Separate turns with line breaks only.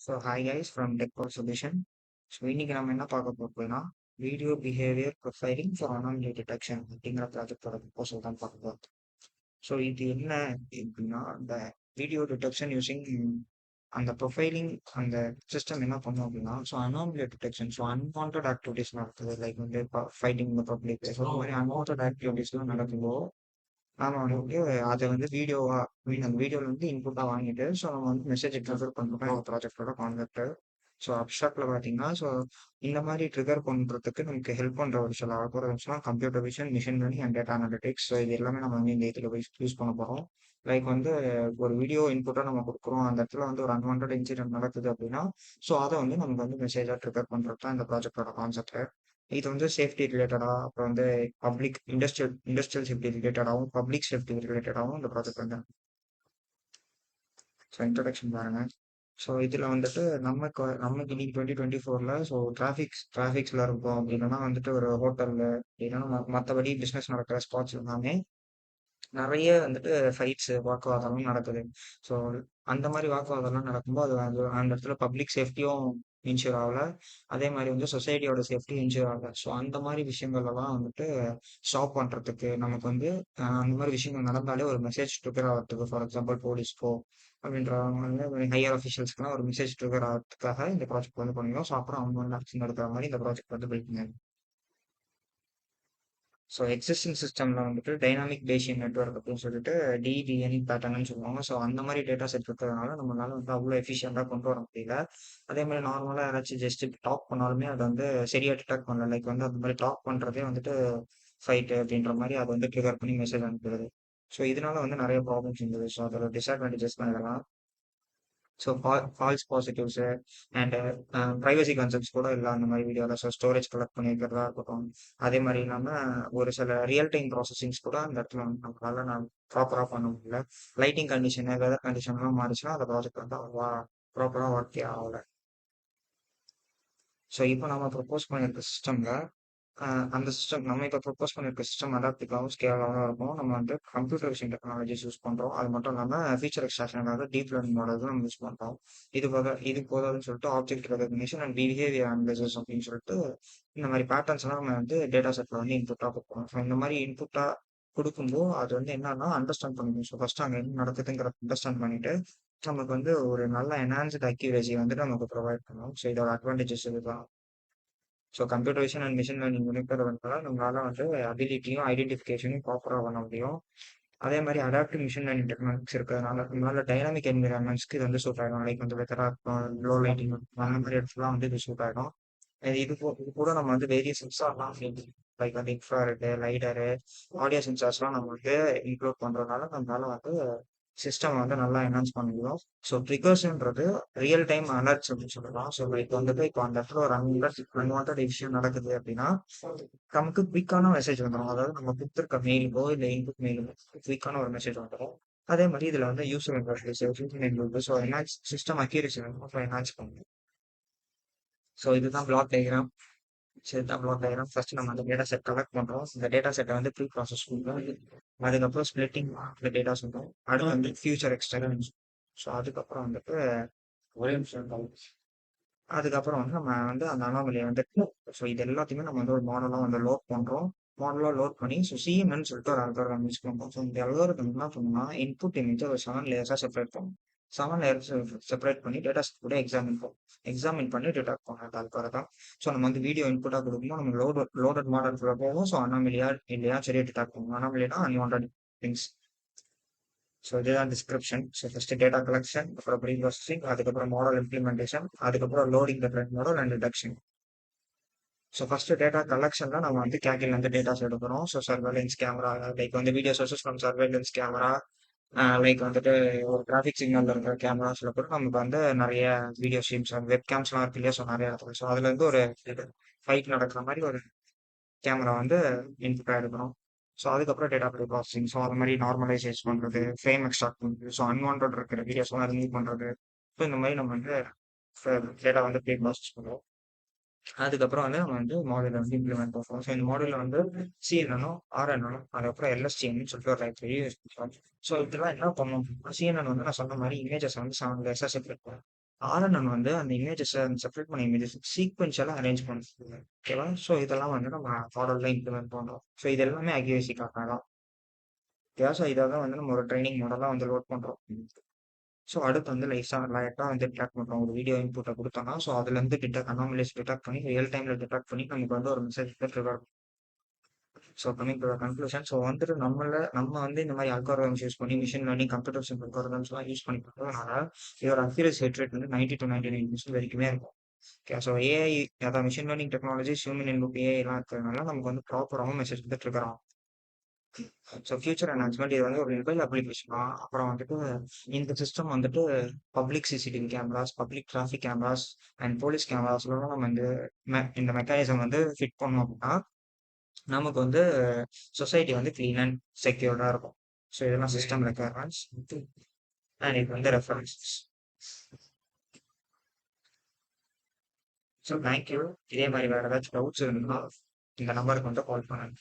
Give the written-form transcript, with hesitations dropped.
So hi guys from Techpo solution. So இன்னைக்கு நம்ம என்ன பார்க்க போறோம்னா video behaviour profiling for anomaly detection அப்படிங்கிற ப்ராஜெக்டோட ப்ரொபோசல் தான் பார்க்க போகிறோம். ஸோ இது என்ன அப்படின்னா இந்த வீடியோ டிடெக்ஷன் யூசிங் அந்த ப்ரொஃபைலிங் அந்த சிஸ்டம் என்ன பண்ணும் அப்படின்னா so anomaly detection so unwanted activities நடக்குது லைக் வந்து ஃபைட்டிங் இந்த பப்ளிக் ஸோ இந்த மாதிரி அன்வான்ட் ஆக்டிவிட்டிஸ்லாம் நடக்கும்போது நாம வந்துட்டு அதை வந்து வீடியோவா அந்த வீடியோல வந்து இன்புட்டா வாங்கிட்டு ஸோ நம்ம வந்து மெசேஜ் ட்ரிகர் பண்றோம் இந்த ப்ராஜெக்டோட கான்செப்ட். ஸோ அப்ஸ்ட்ராக்ட்ல பாத்தீங்கன்னா ஸோ இந்த மாதிரி ட்ரிகர் பண்றதுக்கு நமக்கு ஹெல்ப் பண்ற ஒரு சில அல்கோரிதம்ஸ்லாம் computer vision, machine learning and data analytics. So இது எல்லாமே நம்ம வந்து இந்த இதில் யூஸ் பண்ண போறோம். லைக் வந்து ஒரு வீடியோ இன்புட்டா நம்ம கொடுக்குறோம், அந்த இடத்துல வந்து ஒரு அன்வான்ட் இன்சிடென்ட் நடக்குது அப்படின்னா ஸோ அதை வந்து நமக்கு வந்து மெசேஜா ட்ரிகர் பண்றது தான் இந்த ப்ராஜெக்டோட கான்செப்ட். இது வந்து சேஃப்டி ரிலேட்டடா அப்புறம் வந்து பப்ளிக் இண்டஸ்ட்ரியல் சேஃப்டி ரிலேட்டடாகவும் பப்ளிக் சேஃப்டி ரிலேட்டடாகவும் இந்த ப்ராஜெக்ட் வந்து. ஸோ இன்ட்ரடக்ஷன் பாருங்க. ஸோ இதில் வந்துட்டு நமக்கு இன்னைக்கு 2024 ஸோ டிராஃபிக்ஸ்ல இருக்கும் அப்படின்னா வந்துட்டு ஒரு ஹோட்டல்ல இல்லைன்னா மற்றபடி பிஸ்னஸ் நடக்கிற ஸ்பாட்ஸ் எல்லாமே நிறைய வந்துட்டு ஃபைட்ஸ் வாக்குவாதம்லாம் நடக்குது. ஸோ அந்த மாதிரி வாக்குவாதம்லாம் நடக்கும்போது அது அந்த இடத்துல பப்ளிக் சேஃப்டியும் இன்ஷூர் ஆகல, அதே மாதிரி வந்து சொசைட்டியோட சேஃப்டி இன்ஷூர் ஆகல. ஸோ அந்த மாதிரி விஷயங்கள் எல்லாம் வந்துட்டு ஸ்டாப் பண்றதுக்கு நமக்கு வந்து அந்த மாதிரி விஷயங்கள் நடந்தாலே ஒரு மெசேஜ் ட்ரிகர் ஆகிறதுக்கு, ஃபார் எக்ஸாம்பிள் போலீஸ்க்கோ அப்படின்றவங்க வந்து ஹையர் அஃபிஷியல்ஸ்க்குலாம் ஒரு மெசேஜ் ட்ரிகர் ஆகிறதுக்காக இந்த ப்ராஜெக்ட் வந்து பண்ணிடுவோம். ஸோ அப்புறம் அவங்க வந்து ஆக்ஷன் எடுக்கிற மாதிரி இந்த ப்ராஜெக்ட் வந்து பில்ட் பண்ணி. ஸோ எக்ஸிஸ்டிங் சிஸ்டம்ல வந்துட்டு டைனாமிக் பேசியன் நெட்வொர்க் அப்படின்னு சொல்லிட்டு டிபிஎன் பேட்டர்ன்னு சொல்லுவாங்க. ஸோ அந்த மாதிரி டேட்டா செட் இருக்கிறதுனால நம்மளால வந்து அவ்வளோ எஃபிஷியண்டாக கொண்டு வர முடியல. அதே மாதிரி நார்மலாக யாராச்சும் ஜஸ்ட் டாக் பண்ணாலுமே அதை வந்து சரியா டிடெக்ட் பண்ணல. லைக் வந்து அந்த மாதிரி டாக் பண்றதே வந்துட்டு ஃபைட் அப்படின்ற மாதிரி அதை வந்து ட்ரிகர் பண்ணி மெசேஜ் அனுப்புறது. ஸோ இதனால வந்து நிறைய ப்ராப்ளம்ஸ் இருந்தது. ஸோ அதோட டிஸ்அட்வான்டேஜஸ் பண்ணலாம். So false positives and privacy concerns கூட இல்லை அந்த மாதிரி வீடியோவில். ஸோ ஸ்டோரேஜ் கலெக்ட் பண்ணி வைக்கிறதா இருக்கட்டும், அதே மாதிரி இல்லாமல் ஒரு சில ரியல் டைம் ப்ராசஸிங்ஸ் கூட அந்த இடத்துல வந்து நம்மளால நான் ப்ராப்பராக பண்ண முடியல. லைட்டிங் கண்டிஷன், வெதர் கண்டிஷன்லாம் மாறிச்சுன்னா அந்த ப்ராஜெக்ட் வந்து அவ்வளோவா ப்ராப்பராக ஒர்க்கே ஆகலை. ஸோ இப்போ நம்ம ப்ரொப்போஸ் பண்ணியிருக்க சிஸ்டம்ல அந்த சிஸ்டம் நம்ம இப்போ ப்ரொப்போஸ் பண்ணியிருக்க சிஸ்டம் அடாப்டிக்காகவும் ஸ்கேலாகவும் இருக்கும். நம்ம வந்து கம்ப்யூட்டர் விஷன் டெக்னாலஜிஸ் யூஸ் பண்ணுறோம். அது மட்டும் இல்லாமல் ஃபீச்சர் எக்ஸ்ட்ராக்ஷனுக்காக டீப் லேர்னிங் மாடல்ஸ் நம்ம யூஸ் பண்ணுறோம். இது போதாதுன்னு சொல்லிட்டு object recognition and behaviour analysis அப்படின்னு சொல்லிட்டு இந்த மாதிரி பேட்டர்ன்ஸ் எல்லாம் நம்ம வந்து டேட்டா செட்டில் வந்து இன்புட்டாக கொடுப்போம். ஸோ இந்த மாதிரி இன்புட்டாக கொடுக்கும்போது அது வந்து என்னன்னா அண்டர்ஸ்டாண்ட் பண்ணிக்கணும். ஸோ ஃபர்ஸ்ட் அங்கே என்ன நடக்குதுங்கிறத அண்டர்ஸ்டாண்ட் பண்ணிட்டு நமக்கு வந்து ஒரு நல்ல என்ஹான்ஸ்ட் அக்யூரேசி வந்துட்டு நமக்கு ப்ரொவைட் பண்ணும். ஸோ இதோட அட்வான்டேஜஸ் இதுதான். So computer vision and machine learning இருக்கிறதுனால நம்மளால வந்து அபிலிட்டியும் ஐடென்டிஃபிகேஷனையும் ப்ராப்பராக பண்ண முடியும். அதே மாதிரி அடாப்டிவ் மிஷின் லேர்னிங் டெக்னாலஜிஸ் இருக்கிறதுனால நம்மளால டைனாமிக் என்விரான்மெண்ட்ஸ்க்கு இது வந்து சூட் ஆகிடும். லைக் வந்து வெதராக இருக்கும், லோ லைட்டிங் அந்த மாதிரி இடத்துலாம் வந்து இது சூட் ஆகிடும். இது கூட நம்ம வந்து வேரியஸ் சென்சார்லாம் லைக் வந்து இன்ஃப்ராரெட், லைடரு, ஆடியோ சென்சார்ஸ்லாம் நம்ம வந்து இன்க்ளூட் பண்ணுறதுனால நம்மளால வந்து சிஸ்டம் வந்து நல்லா என்ஹான்ஸ் பண்ண முடியும். ஸோ ட்ரிகர்ஸ்ன்றது ரியல் டைம் அலர்ட்ஸ் அப்படின்னு சொல்லலாம். ஸோ இப்போ வந்துட்டு இப்போ அந்த இடத்துல ஒரு அன்வான்ட் விஷயம் நடக்குது அப்படின்னா நமக்கு குயிக்கான மெசேஜ் வந்துடும். அதாவது நம்ம கொடுத்துருக்க மெயிலுக்கோ இல்லை இன்புட் மெயிலுக்கோ குயிக்கான ஒரு மெசேஜ் வந்துடும். அதே மாதிரி இதில் வந்து user interface so enhance system accuracy வந்து என்ஹான்ஸ் பண்ணும். ஸோ இதுதான் பிளாக் டயக்ராம். சரி தான் பிளாக் டயக்ராம். ஃபர்ஸ்ட் நம்ம அந்த டேட்டா செட் கலெக்ட் பண்ணுறோம். இந்த டேட்டா செட்டை வந்து ப்ரீ ப்ராசஸ் பண்ணுறோம். அதுக்கப்புறம் ஸ்பிளிட்டிங் இந்த டேட்டா சொல்றோம். அடுத்து வந்து ஃபியூச்சர் எக்ஸ்டென்ஷன். ஸோ அதுக்கப்புறம் வந்துட்டு ஒரே நிமிஷம் அதுக்கப்புறம் வந்து நம்ம வந்து அந்த அனாமலியை வந்து ஸோ இது எல்லாத்தையுமே நம்ம வந்து ஒரு மாடலாக வந்து லோட் பண்ணுறோம். மாடலாக லோட் பண்ணி ஸோ சிஎம்என்னு சொல்லிட்டு ஒரு அல்காரிதம் யூஸ் பண்ணுறோம். ஸோ இந்த அல்காரிதம் என்ன பண்ணணும்னா இன்புட் இமேஜ் ஒரு 7 லேயர்ஸாக செப்பரேட் பண்ணும். 7 லேயர்ஸ் செப்பரேட் பண்ணி டேட்டா செட் கூட எக்ஸாமின் பண்ணி டிடெக்ட் பண்ணும் அந்த அல்காரிதம். ஸோ நம்ம வந்து வீடியோ இன்புட்டாக கொடுக்கும்போது நம்ம லோடட் மாடல் போகும். ஸோ அனாமலியா இல்லையா சரியா டிடெக்ட் பண்ணும். அனாமலியா அன்வான்ட் திங்ஸ். ஸோ இதுதான் description. So first data collection, அப்புறம் ப்ரீ ப்ராசஸிங், அதுக்கப்புறம் மாடல் இம்ப்ளிமெண்டேஷன், அதுக்கப்புறம் loading the trained model and detection. So first data கலெக்ஷன்ல நம்ம வந்து கேக்கில் வந்து டேட்டாஸ் எடுக்கிறோம். ஸோ சர்வேலன்ஸ் கேமரா, லைக் வந்து video sources from surveillance camera, like வந்துட்டு ஒரு டிராஃபிக் சிக்னல் இருக்கிற கேமராஸ்ல கூட நமக்கு வந்து நிறைய வீடியோ ஸ்ட்ரீம்ஸ் வெப் கேம்ஸ்லாம் இருக்கு இல்லையா. ஸோ நிறைய இடத்துல ஸோ அதுல இருந்து ஒரு ஃபைட் நடக்கிற மாதிரி ஒரு கேமரா வந்து இன்புட்டாக எடுக்கிறோம். ஸோ அதுக்கப்புறம் டேட்டா ப்ரீ ப்ராசஸிங். ஸோ அது மாதிரி நார்மலைசேஷ் பண்ணுறது, ஃப்ரேம் எக்ஸ்ட்ராக்ட் பண்ணுறது, ஸோ அன்வான்ட் இருக்கிற வீடியோஸ்லாம் ரிமூவ் பண்ணுறது. ஸோ இந்த மாதிரி நம்ம வந்து டேட்டா வந்து ப்ரீ ப்ராசஸ் பண்ணுவோம். அதுக்கப்புறம் வந்து நம்ம வந்து மாடலை வந்து இம்ப்ளிமெண்ட் பண்ணுவோம். ஸோ இந்த மாடலில் வந்து சிஎன்எனோ ஆர்என்எனோ அதுக்கப்புறம் எல்எஸ்டிஎம்னு சொல்லிட்டு ஒரு லைப்ரரி யூஸ் பண்ணுவோம். ஸோ இதெல்லாம் என்ன பண்ணுவோம், சிஎன்என் வந்து நான் சொன்ன மாதிரி இமேஜஸ் வந்து 7 லேயர்ஸாக செப்பரேட் பண்ணுவோம். RNN வந்து அந்த இமேஜஸ செப்பரேட் பண்ண இமேஜஸ் சீக்வென்ஷியலா அரேஞ்ச் பண்ணுது. ஓகேவா? ஸோ இதெல்லாம் வந்து நம்ம மாடல்ல இம்ப்ளிமெண்ட் பண்றோம். ஸோ இது எல்லாமே அக்யூரசிக்காக தான். ஓகேவா? ஸோ இத தான் வந்து நம்ம ஒரு ட்ரெய்னிங் மாடலா வந்து லோட் பண்றோம். ஸோ அடுத்து வந்து லைட்டா வந்து டிடெக்ட் பண்றோம். ஒரு வீடியோ இன்புட்ட குடுத்தோம்னா, ஸோ அதுலருந்து அனாமலிஸ் டிடெக்ட் பண்ணி ரியல் டைம்ல டிடெக்ட் பண்ணி நமக்கு வந்து ஒரு மெசேஜ் வந்து trigger. So coming to the conclusion. So வந்துட்டு நம்ம வந்து இந்த மாதிரி அல்காரிதம்ஸ் யூஸ் பண்ணி மிஷின் லேர்னிங், கம்ப்யூட்டர் சயின்ஸ் அல்காரிதம்ஸ்லாம் யூஸ் பண்ணி பண்றதுனால இதோட அக்யூரசி ரேட் வந்து 90 to 99% வரைக்குமே இருக்கும். ஓகே. ஸோ ஏஐ, அதான் machine learning technologies, human in loop ஏஐலாம் இருக்கிறதுனால நமக்கு வந்து ப்ராப்பராகவும் மெசேஜ் வந்து ட்ரிகர் ஆகும். ஸோ ஃபியூச்சர் என்ஹான்ஸ்மெண்ட் இது வந்து ஒரு மொபைல் அப்ளிகேஷனா, அப்புறம் வந்துட்டு இந்த சிஸ்டம் வந்துட்டு public CCTV cameras, public traffic cameras and police கேமராஸ்லாம் நம்ம இந்த மெக்கானிசம் வந்து ஃபிட் பண்ணோம் அப்படின்னா நமக்கு வந்து சொசைட்டி வந்து கிளீன் அண்ட் செக்யூர்டா இருக்கும். ஸோ இதெல்லாம் சிஸ்டம் ரெக்குயர்மெண்ட்ஸ் அண்ட் இது வந்து ரெஃபரன்சஸ். So thank you. இதே மாதிரி வேற ஏதாச்சும் டவுட்ஸ் இருந்தால் இந்த நம்பருக்கு வந்து கால் பண்ணுங்க.